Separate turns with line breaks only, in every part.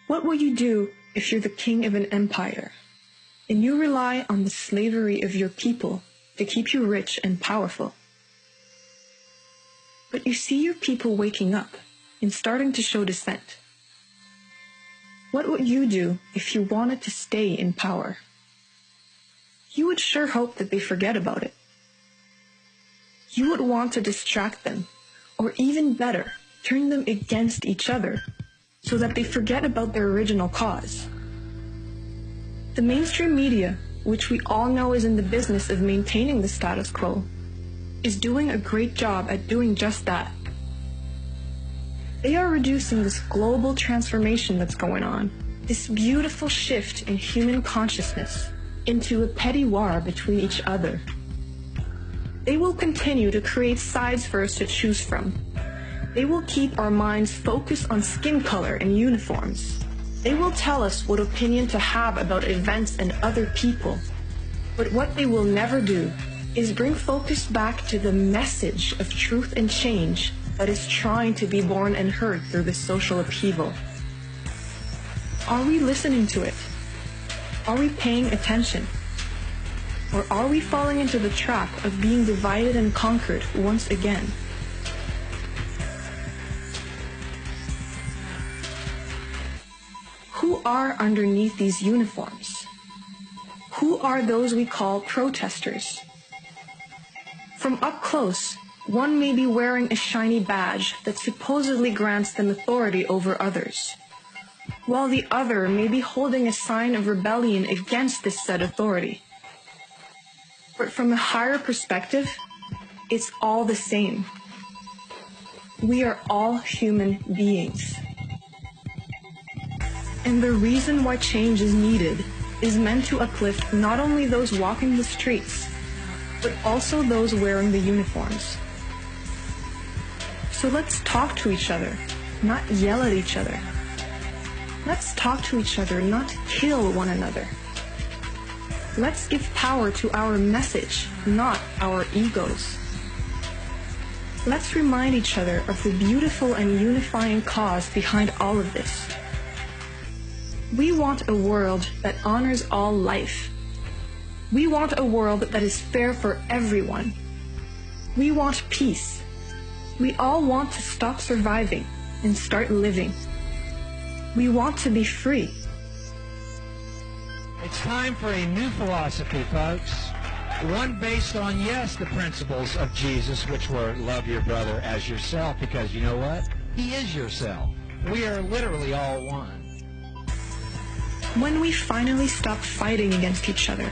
What will you do if you're the king of an empire, and you rely on the slavery of your people to keep you rich and powerful? But you see your people waking up and starting to show dissent. What would you do if you wanted to stay in power? You would sure hope that they forget about it. You would want to distract them, or even better, turn them against each other, so that they forget about their original cause. The mainstream media, which we all know is in the business of maintaining the status quo, is doing a great job at doing just that. They are reducing this global transformation that's going on, this beautiful shift in human consciousness, into a petty war between each other. They will continue to create sides for us to choose from. They will keep our minds focused on skin color and uniforms. They will tell us what opinion to have about events and other people. But what they will never do is bring focus back to the message of truth and change that is trying to be born and heard through this social upheaval. Are we listening to it? Are we paying attention? Or are we falling into the trap of being divided and conquered once again? Who are underneath these uniforms? Who are those we call protesters? From up close, one may be wearing a shiny badge that supposedly grants them authority over others, while the other may be holding a sign of rebellion against this said authority. But from a higher perspective, it's all the same. We are all human beings. And the reason why change is needed is meant to uplift not only those walking the streets, but also those wearing the uniforms. So let's talk to each other, not yell at each other. Let's talk to each other, not kill one another. Let's give power to our message, not our egos. Let's remind each other of the beautiful and unifying cause behind all of this. We want a world that honors all life. We want a world that is fair for everyone. We want peace. We all want to stop surviving and start living. We want to be free.
It's time for a new philosophy, folks. One based on, yes, the principles of Jesus, which were love your brother as yourself, because you know what? He is yourself. We are literally all one.
When we finally stop fighting against each other,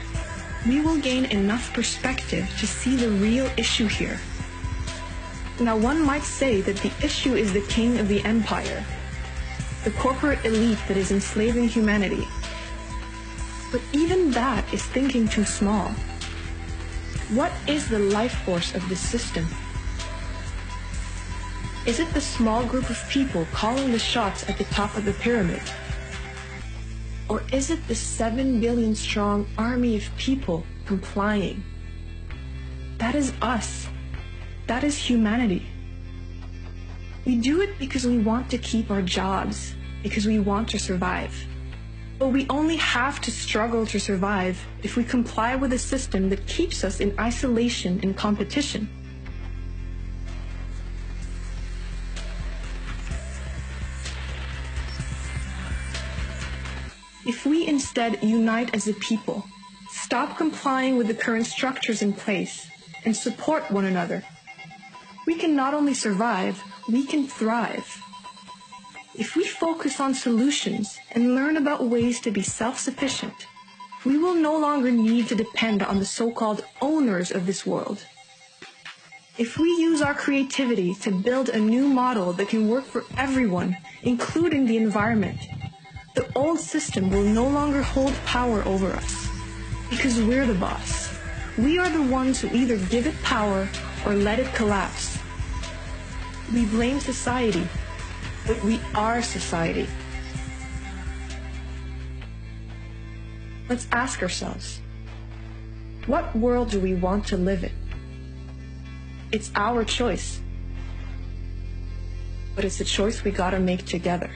we will gain enough perspective to see the real issue here. Now, one might say that the issue is the king of the empire, the corporate elite that is enslaving humanity. But even that is thinking too small. What is the life force of this system? Is it the small group of people calling the shots at the top of the pyramid? Or is it the 7 billion strong army of people complying? That is us. That is humanity. We do it because we want to keep our jobs, because we want to survive. But we only have to struggle to survive if we comply with a system that keeps us in isolation and competition. If we instead unite as a people, stop complying with the current structures in place, and support one another, we can not only survive, we can thrive. If we focus on solutions and learn about ways to be self-sufficient, we will no longer need to depend on the so-called owners of this world. If we use our creativity to build a new model that can work for everyone, including the environment, the old system will no longer hold power over us, because we're the boss. We are the ones who either give it power or let it collapse. We blame society, but we are society. Let's ask ourselves, what world do we want to live in? It's our choice, but it's a choice we gotta make together.